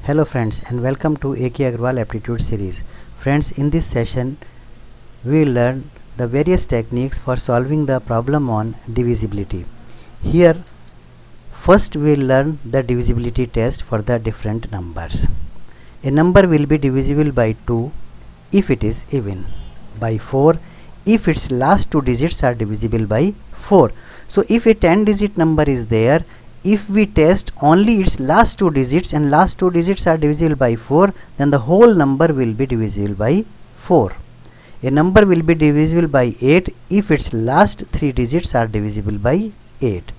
Hello friends, and welcome to A.K. Agarwal Aptitude series. Friends, in this session we will learn the various techniques for solving the problem on divisibility. Here first we will learn the divisibility test for the different numbers. A number will be divisible by 2 if it is even, by 4 if its last two digits are divisible by 4. So if a 10 digit number is there, if we test only its last two digits and last two digits are divisible by 4, then the whole number will be divisible by 4. A number will be divisible by 8 if its last three digits are divisible by 8.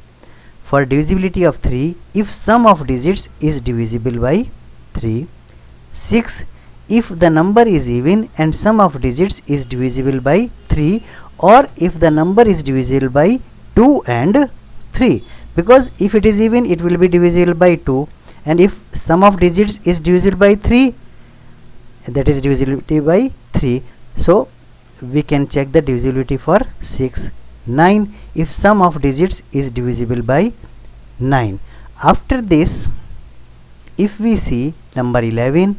For divisibility of 3, if sum of digits is divisible by 3. 6 if the number is even and sum of digits is divisible by 3, or if the number is divisible by 2 and 3. Because if it is even, it will be divisible by 2, and if sum of digits is divisible by 3, that is divisibility by 3. So we can check the divisibility for 6. 9 if sum of digits is divisible by 9. After this, if we see number 11,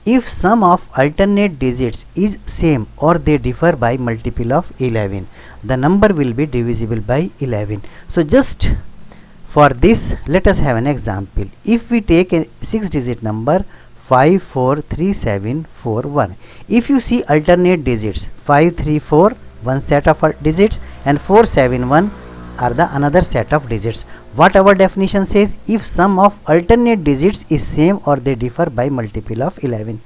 if sum of alternate digits is same or they differ by multiple of 11, the number will be divisible by 11. So just for this, let us have an example. If we take a 6-digit number 543741, if you see alternate digits 534, one set of digits, and 471 are the another set of digits, what our definition says? If sum of alternate digits is same or they differ by multiple of 11.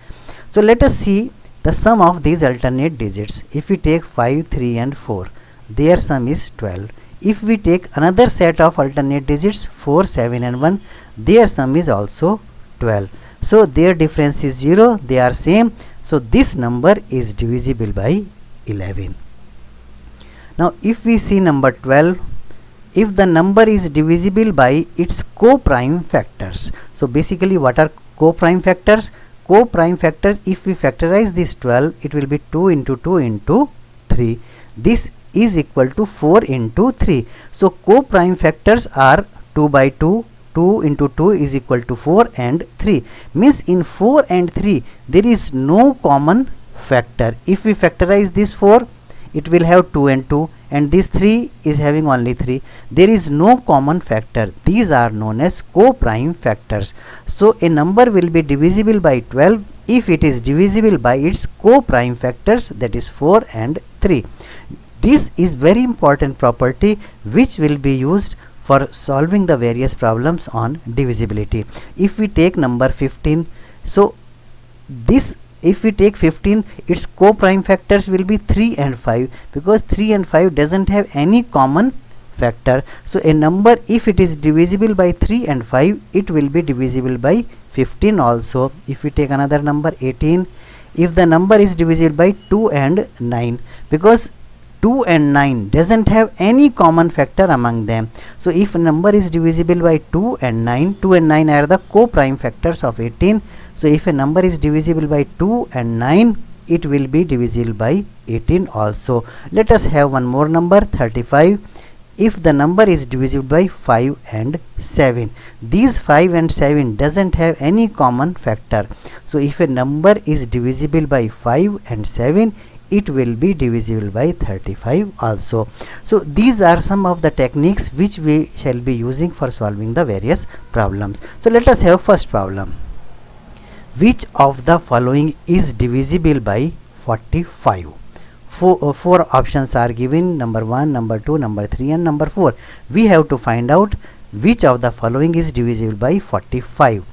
So let us see the sum of these alternate digits. If we take 5, 3 and 4, their sum is 12. If we take another set of alternate digits 4, 7 and 1, their sum is also 12. So their difference is 0, they are same. So this number is divisible by 11. Now if we see number 12, if the number is divisible by its co-prime factors. So basically what are co-prime factors? Co-prime factors, if we factorize this 12, it will be 2 into 2 into 3. This is equal to 4 into 3. So co-prime factors are 2 by 2, 2 into 2 is equal to 4 and 3. Means in 4 and 3 there is no common factor. If we factorize this 4, it will have 2 and 2, and this 3 is having only 3. There is no common factor. These are known as co-prime factors. So a number will be divisible by 12 if it is divisible by its co-prime factors, that is 4 and 3. This is very important property which will be used for solving the various problems on divisibility. If we take number 15, so this, if we take 15, its co-prime factors will be 3 and 5, because 3 and 5 doesn't have any common factor. So a number, if it is divisible by 3 and 5, it will be divisible by 15 also. If we take another number 18, if the number is divisible by 2 and 9, because 2 and 9 doesn't have any common factor among them. So if a number is divisible by 2 and 9, 2 and 9 are the co-prime factors of 18. So if a number is divisible by 2 and 9, it will be divisible by 18 also. Let us have one more number 35. If the number is divisible by 5 and 7, these 5 and 7 doesn't have any common factor. So if a number is divisible by 5 and 7, it will be divisible by 35 also. So these are some of the techniques which we shall be using for solving the various problems. So let us have first problem. Which of the following is divisible by 45? Four options are given, number 1, number 2, number 3 and number 4. We have to find out which of the following is divisible by 45.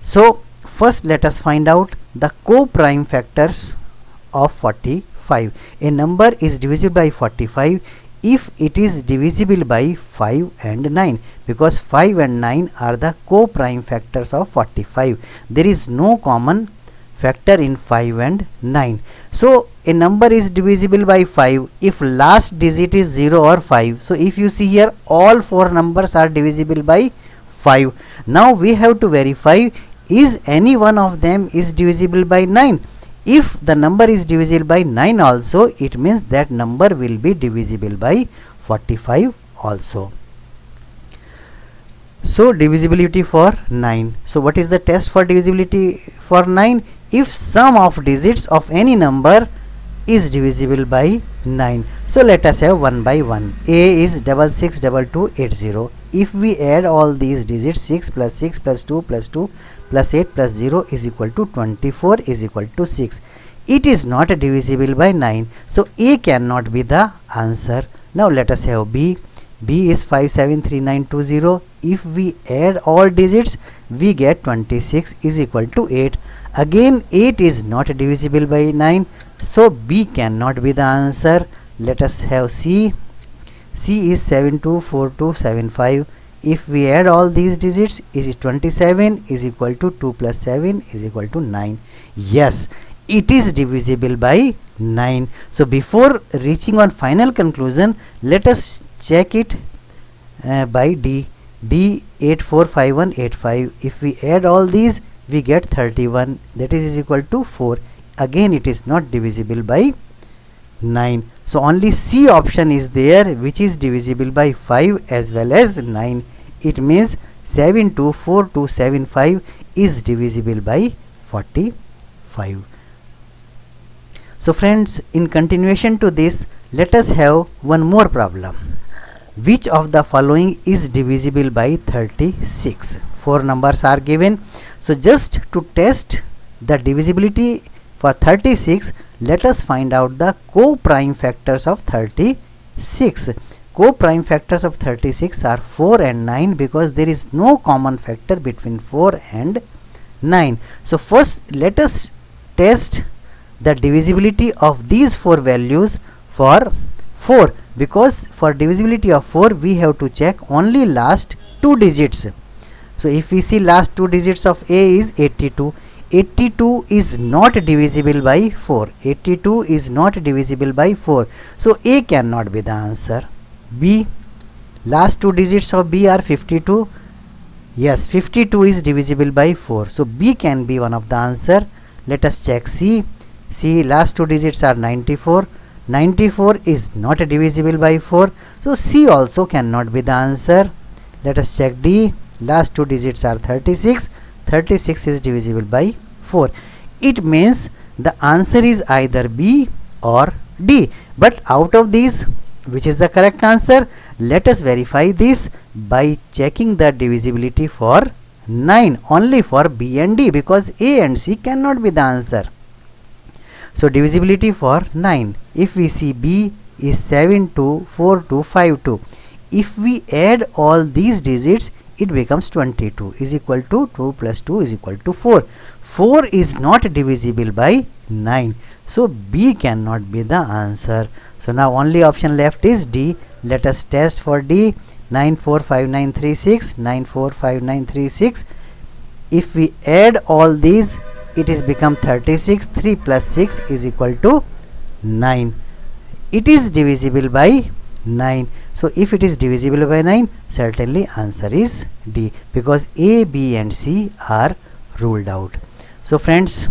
So first let us find out the co-prime factors of 45. A number is divisible by 45 if it is divisible by 5 and 9, because 5 and 9 are the co-prime factors of 45. There is no common factor in 5 and 9. So a number is divisible by 5 if last digit is 0 or 5. So if you see here, all four numbers are divisible by 5. Now we have to verify, is any one of them is divisible by 9. If the number is divisible by 9 also, it means that number will be divisible by 45 also. So divisibility for 9. So what is the test for divisibility for 9? If sum of digits of any number is divisible by 9. So let us have one by one. A is 662280. If we add all these digits, 6 plus 6 plus 2 plus 2 plus 8 plus 0 is equal to 24 is equal to 6. It is not divisible by 9. So A cannot be the answer. Now let us have B. B is 573920. If we add all digits, we get 26 is equal to 8. Again 8 is not divisible by 9. So B cannot be the answer. Let us have C. C is 724275. If we add all these digits, is 27 is equal to 2 plus 7 is equal to 9. Yes, it is divisible by 9. So before reaching on final conclusion, let us check it by D. D 845185. If we add all these, we get 31, that is equal to 4. Again it is not divisible by 9. So only C option is there, which is divisible by 5 as well as 9. It means 724275 is divisible by 45. So friends, in continuation to this, let us have one more problem. Which of the following is divisible by 36? 4 numbers are given. So just to test the divisibility for 36, let us find out the co-prime factors of 36. Co-prime factors of 36 are 4 and 9, because there is no common factor between 4 and 9. So first let us test the divisibility of these 4 values for 4, because for divisibility of 4 we have to check only last 2 digits. So if we see last 2 digits of A is 82. 82 is not divisible by 4. 82 is not divisible by 4. So A cannot be the answer. B, last 2 digits of B are 52. Yes, 52 is divisible by 4. So B can be one of the answer. Let us check C. C, last 2 digits are 94. 94 is not divisible by 4. So C also cannot be the answer. Let us check D. Last 2 digits are 36. 36 is divisible by 4. It means the answer is either B or D. But out of these, which is the correct answer? Let us verify this by checking the divisibility for 9 only for B and D, because A and C cannot be the answer. So divisibility for 9, if we see B is 724252. If we add all these digits, it becomes 22 is equal to 2 plus 2 is equal to 4. 4 is not divisible by 9. So B cannot be the answer. So now only option left is D. Let us test for D. 945936, 945936. If we add all these, it is become 36. 3 plus 6 is equal to 9. It is divisible by 9. So if it is divisible by 9, certainly answer is D, because A, B and C are ruled out. So friends,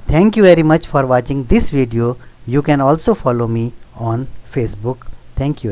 thank you very much for watching this video. You can also follow me on Facebook. Thank you.